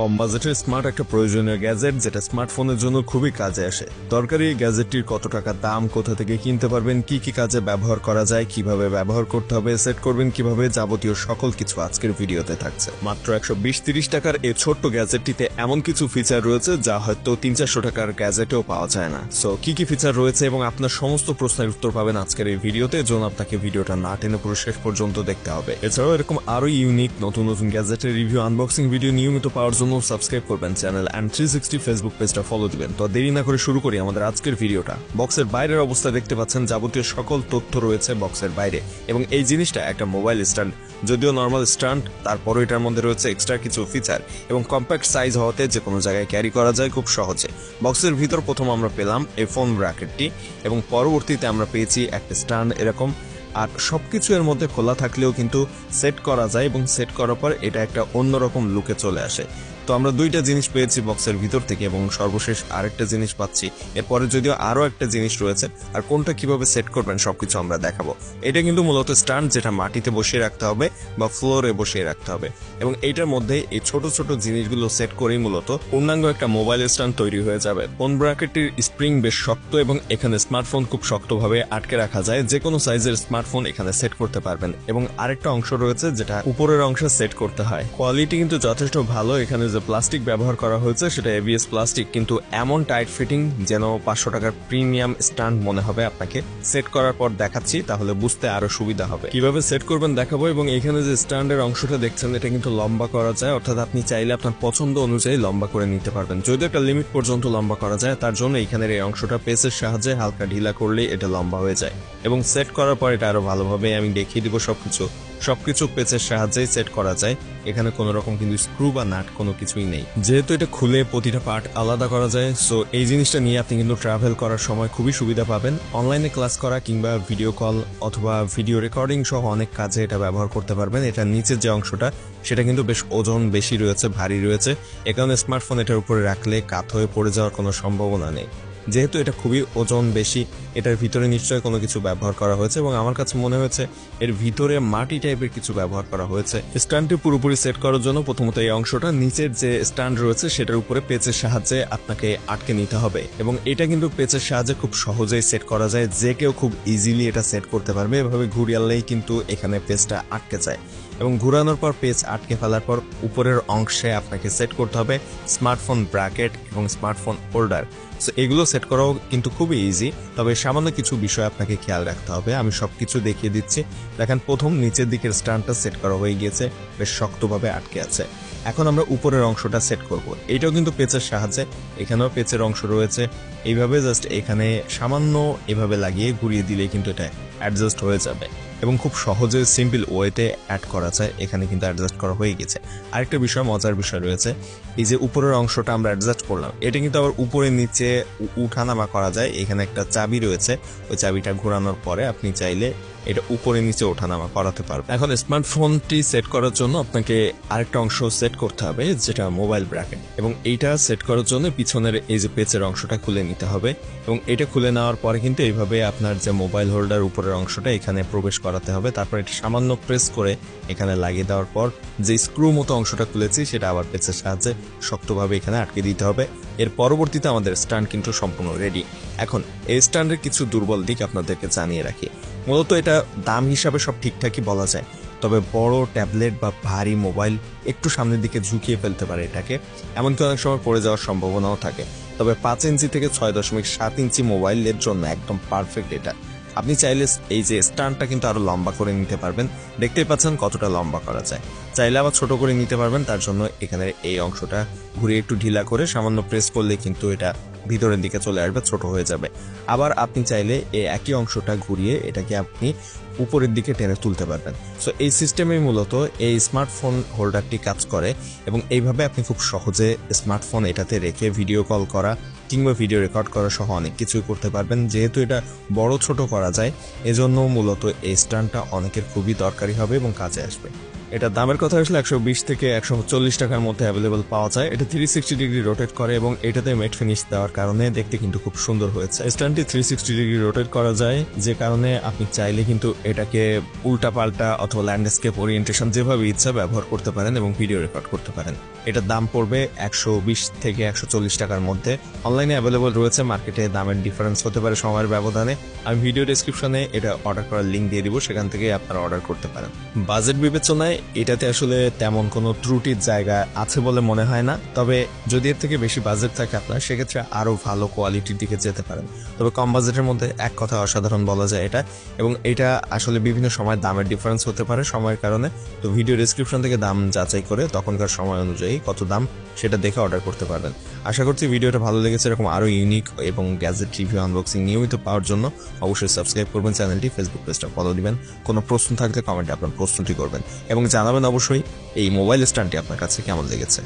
কম বাজেটের স্মার্ট একটা প্রয়োজনীয় গ্যাজেট যেটা স্মার্টফোনের জন্য খুবই কাজে আসে। দরকারি এই গ্যাজেটটির কত টাকা দাম, কোথা থেকে কিনতে পারবেন, কি কি কাজে ব্যবহার করা যায়, কিভাবে ব্যবহার করতে হবে, সেট করবেন কিভাবে, যাবতীয় সকল কিছু আজকের ভিডিওতে থাকছে। মাত্র 120-30 টাকার এই ছোট্ট গ্যাজেটটিতে এমন কিছু ফিচার রয়েছে যা হয়তো 300-400 টাকার গ্যাজেটেও পাওয়া যায় না। সো কি কি ফিচার রয়েছে এবং আপনার সমস্ত প্রশ্নের উত্তর পাবেন আজকের এই ভিডিওতে, জন্য আপনাকে ভিডিওটা না টেনে পুরো শেষ পর্যন্ত দেখতে হবে। এছাড়াও এরকম আরো ইউনিক নতুন নতুন গ্যাজেটের রিভিউ, আনবক্সিং ভিডিও নিয়মিত পাওয়ার জন্য সাবস্ক্রাইব করবেন চ্যানেল এন্ড 360 ফেসবুক পেজটা ফলো দিবেন। তো দেরি না করে শুরু করি আমাদের আজকের ভিডিওটা। বক্সের বাইরের অবস্থা দেখতে পাচ্ছেন, যাবতীয় সকল তথ্য রয়েছে বক্সের বাইরে। এবং এই জিনিসটা একটা মোবাইল স্ট্যান্ড, যদিও নর্মাল স্ট্যান্ড, তারপরও এটার মধ্যে রয়েছে এক্সট্রা কিছু ফিচার এবং কম্প্যাক্ট সাইজ হওয়াতে যে কোনো জায়গায় ক্যারি করা যায় খুব সহজে। বক্সের ভিতর প্রথম আমরা পেলাম এই ফোন ব্র্যাকেটটি এবং পরবর্তীতে আমরা পেয়েছি একটা স্ট্যান্ড এরকম। আর সবকিছু এর মধ্যে খোলা থাকলেও কিন্তু সেট করা যায় এবং সেট করার পর এটা একটা অন্যরকম লুকে চলে আসে। তো আমরা দুইটা জিনিস পেয়েছি বক্সের ভিতর থেকে এবং সর্বশেষ আরেকটা জিনিস পাচ্ছি। এরপরে যদিও আরো একটা জিনিস রয়েছে, আর কোনটা কিভাবে সেট করবেন সবকিছু আমরা দেখাবো। এটা কিন্তু মূলত স্ট্যান্ড, যেটা মাটিতে বসিয়ে রাখতে হবে বা ফ্লোরে বসিয়ে রাখতে হবে এবং এইটার মধ্যে এই ছোট ছোট জিনিসগুলো সেট করেই মূলত পূর্ণাঙ্গ একটা মোবাইল স্ট্যান্ড তৈরি হয়ে যাবে। ফোন ব্র্যাকেটটির স্প্রিং বেশ শক্ত এবং এখানে স্মার্টফোন খুব শক্তভাবে আটকে রাখা যায়। যে কোনো সাইজের স্মার্টফোন এখানে সেট করতে পারবেন। এবং আরেকটা অংশ রয়েছে যেটা উপরের অংশে সেট করতে হয়। কোয়ালিটি কিন্তু যথেষ্ট ভালো। এখানে যে প্লাস্টিক ব্যবহার করা হয়েছে সেটা এবিএস প্লাস্টিক, কিন্তু এমন টাইট ফিটিং যেন 500 টাকার প্রিমিয়াম স্ট্যান্ড মনে হবে আপনাকে। সেট করার পর দেখাচ্ছি, তাহলে বুঝতে আরো সুবিধা হবে। কিভাবে সেট করবেন দেখাবো। এবং এখানে যে স্ট্যান্ডের অংশটা দেখছেন, এটা কিন্তু লম্বা করা যায়, অর্থাৎ আপনি চাইলে আপনার পছন্দ অনুযায়ী লম্বা করে নিতে পারবেন। যদি একটা লিমিট পর্যন্ত লম্বা করা যায়, তার জন্য এখানের এই অংশটা পেসের সাহায্যে হালকা ঢিলা করলেই এটা লম্বা হয়ে যায়। এবং সেট করার পর এটা আরো ভালোভাবে আমি দেখিয়ে দিব। সবকিছু পেচের সাহায্যেই সেট করা যায়। এখানে কোনো রকম কিন্তু স্ক্রু বা নাট কোনো কিছুই নেই, যেহেতু এটা খুলে প্রতিটা পার্ট আলাদা করা যায়। সো এই জিনিসটা নিয়ে আপনি কিন্তু ট্রাভেল করার সময় খুবই সুবিধা পাবেন। অনলাইনে ক্লাস করা কিংবা ভিডিও কল অথবা ভিডিও রেকর্ডিং সহ অনেক কাজে এটা ব্যবহার করতে পারবেন। এটার নিচের যে অংশটা সেটা কিন্তু বেশ ওজন বেশি রয়েছে, ভারী রয়েছে। এ কারণে স্মার্টফোন এটার উপরে রাখলে কাত হয়ে পড়ে যাওয়ার কোনো সম্ভাবনা নেই। যেহেতু এটা খুবই ওজন বেশি, এটার ভিতরে নিশ্চয়ই কোনো কিছু ব্যবহার করা হয়েছে এবং আমার কাছে মনে হয়েছে এর ভিতরে মাটি টাইপের কিছু ব্যবহার করা হয়েছে। স্ট্যান্ডটি পুরোপুরি সেট করার জন্য প্রথমত এই অংশটা নিচের যে স্ট্যান্ড রয়েছে সেটার উপরে পেচের সাহায্যে আপনাকে আটকে নিতে হবে এবং এটা কিন্তু পেচের সাহায্যে খুব সহজেই সেট করা যায়। যে কেউ খুব ইজিলি এটা সেট করতে পারবে। এভাবে ঘুরিয়ালেই কিন্তু এখানে পেচটা আটকে যায় এবং ঘুরানোর পর পেজ আটকে ফেলার পর উপরের অংশে আপনাকে সেট করতে হবে স্মার্টফোন ব্র্যাকেট এবং স্মার্টফোন হোল্ডার। সো এগুলো সেট করাও কিন্তু খুবই ইজি, তবে সামান্য কিছু বিষয় আপনাকে খেয়াল রাখতে হবে। আমি সবকিছু দেখিয়ে দিচ্ছি। দেখেন, প্রথম নিচের দিকের স্ট্যান্ডটা সেট করা হয়ে গিয়েছে, বেশ শক্তভাবে আটকে আছে। এখন আমরা উপরের অংশটা সেট করব। এটাও কিন্তু পেচের সাহায্যে, এখানেও পেচের অংশ রয়েছে। এইভাবে জাস্ট এখানে সামান্য এভাবে লাগিয়ে ঘুরিয়ে দিলে কিন্তু এটা অ্যাডজাস্ট হয়ে যাবে এবং খুব সহজে সিম্পল ওয়েতে অ্যাড করা যায়। এখানে কিন্তু অ্যাডজাস্ট করা হয়ে গেছে। আরেকটা বিষয়, মজার বিষয় রয়েছে, এই যে উপরের অংশটা আমরা অ্যাডজাস্ট করলাম, এটা কিন্তু আবার উপরে নিচে উঠানামা করা যায়। এখানে একটা চাবি রয়েছে, ওই চাবিটা ঘোরানোর পরে আপনি চাইলে এটা উপরে নিচে ওঠানামা করাতে পারবেন। এখন স্মার্টফোনটি সেট করার জন্য আপনাকে আরেকটা অংশ সেট করতে হবে, যেটা মোবাইল ব্র্যাকেট। এবং এইটা সেট করার জন্য পিছনের এই যে পেচের অংশটা খুলে নিতে হবে এবং এটা খুলে নেওয়ার পরে কিন্তু এইভাবে আপনার যে মোবাইল হোল্ডার উপরের অংশটা এখানে প্রবেশ করাতে হবে। তারপর এটা সামান্য প্রেস করে এখানে লাগিয়ে দেওয়ার পর যে স্ক্রু মতো অংশটা খুলেছি সেটা আবার পেচের সাহায্যে শক্তভাবে এখানে আটকে দিতে হবে। এর পরবর্তীতে আমাদের স্ট্যান্ড কিন্তু সম্পূর্ণ রেডি। এখন এই স্ট্যান্ডের কিছু দুর্বল দিক আপনাদেরকে জানিয়ে রাখি। মূলত এটা দাম হিসাবে সব ঠিকঠাকই বলা যায়, তবে বড় ট্যাবলেট বা ভারী মোবাইল একটু সামনের দিকে ঝুঁকিয়ে ফেলতে পারে এটাকে, এমনকি অনেক সময় পড়ে যাওয়ার সম্ভাবনাও থাকে। তবে 5 ইঞ্চি থেকে 6.7 ইঞ্চি মোবাইলের জন্য একদম পারফেক্ট এটা। আপনি চাইলে এই যে স্ট্যান্ডটা কিন্তু আরো লম্বা করে নিতে পারবেন। দেখতেই পাচ্ছেন কতটা লম্বা করা যায়। চাইলে আবার ছোট করে নিতে পারবেন। তার জন্য এখানে এই অংশটা ঘুরিয়ে একটু ঢিলা করে সামান্য প্রেস করলে কিন্তু এটা ভিতরের দিকে চলে আসবে, ছোট হয়ে যাবে। আবার আপনি চাইলে এই একই অংশটা ঘুরিয়ে এটাকে আপনি উপরের দিকে টেনে তুলতে পারবেন। সো এই সিস্টেমে মূলত এই স্মার্টফোন হোল্ডারটি কাজ করে এবং এইভাবে আপনি খুব সহজে স্মার্টফোন এটাতে রেখে ভিডিও কল করা কিংবা ভিডিও রেকর্ড করা সহ অনেক কিছুই করতে পারবেন। যেহেতু এটা বড় ছোট করা যায়, এজন্য মূলত এই স্ট্যান্ডটা অনেকের খুবই দরকারি হবে এবং কাজে আসবে। এটা দামের কথা আসলে 120 থেকে 140 টাকার মধ্যে অ্যাভেলেবল পাওয়া যায়। এটা 360 ডিগ্রি রোটেট করে এবং এটাতে ম্যাট ফিনিশ দেওয়ার কারণে দেখতে কিন্তু খুব সুন্দর হয়েছে। স্ট্যান্ডটি 360 ডিগ্রি রোটেট করা যায়, যে কারণে আপনি চাইলে কিন্তু এটাকে উল্টা পাল্টা অথবা ল্যান্ডস্কেপ ওরিয়েন্টেশন যেভাবে ইচ্ছা ব্যবহার করতে পারেন এবং ভিডিও রেকর্ড করতে পারেন। এটার দাম পড়বে 120 থেকে 140 টাকার মধ্যে। অনলাইনে অ্যাভেলেবল রয়েছে, মার্কেটে দামের ডিফারেন্স হতে পারে সময়ের ব্যবধানে। আমি ভিডিও ডেসক্রিপশনে এটা অর্ডার করার লিঙ্ক দিয়ে দিব, সেখান থেকে আপনারা অর্ডার করতে পারেন। বাজেট বিবেচনায় এটাতে আসলে তেমন কোনো ত্রুটির জায়গা আছে বলে মনে হয় না, তবে যদি এর থেকে বেশি বাজেট থাকে আপনার, সেক্ষেত্রে আরো ভালো কোয়ালিটির দিকে যেতে পারেন। তবে কম বাজেটের মধ্যে এক কথা অসাধারণ বলা যায় এটা, এবং এটা আসলে বিভিন্ন সময় দামের ডিফারেন্স হতে পারে সময়ের কারণে। তো ভিডিও ডেসক্রিপশন থেকে দাম যাচাই করে তখনকার সময় অনুযায়ী কত দাম সেটা দেখে অর্ডার করতে পারবেন। আশা করছি ভিডিওটা ভালো লেগেছে। এরকম আরো ইউনিক এবং গ্যাজেট রিভিউ আনবক্সিং নিয়মিত পাওয়ার জন্য অবশ্যই সাবস্ক্রাইব করবেন চ্যানেলটি, ফেসবুক পেজটা ফলো দিবেন। কোনো প্রশ্ন থাকলে কমেন্টে আপনার প্রশ্নটি করবেন এবং জানাবেন অবশ্যই এই মোবাইল স্ট্যান্ডটি আপনার কাছে কেমন লেগেছে।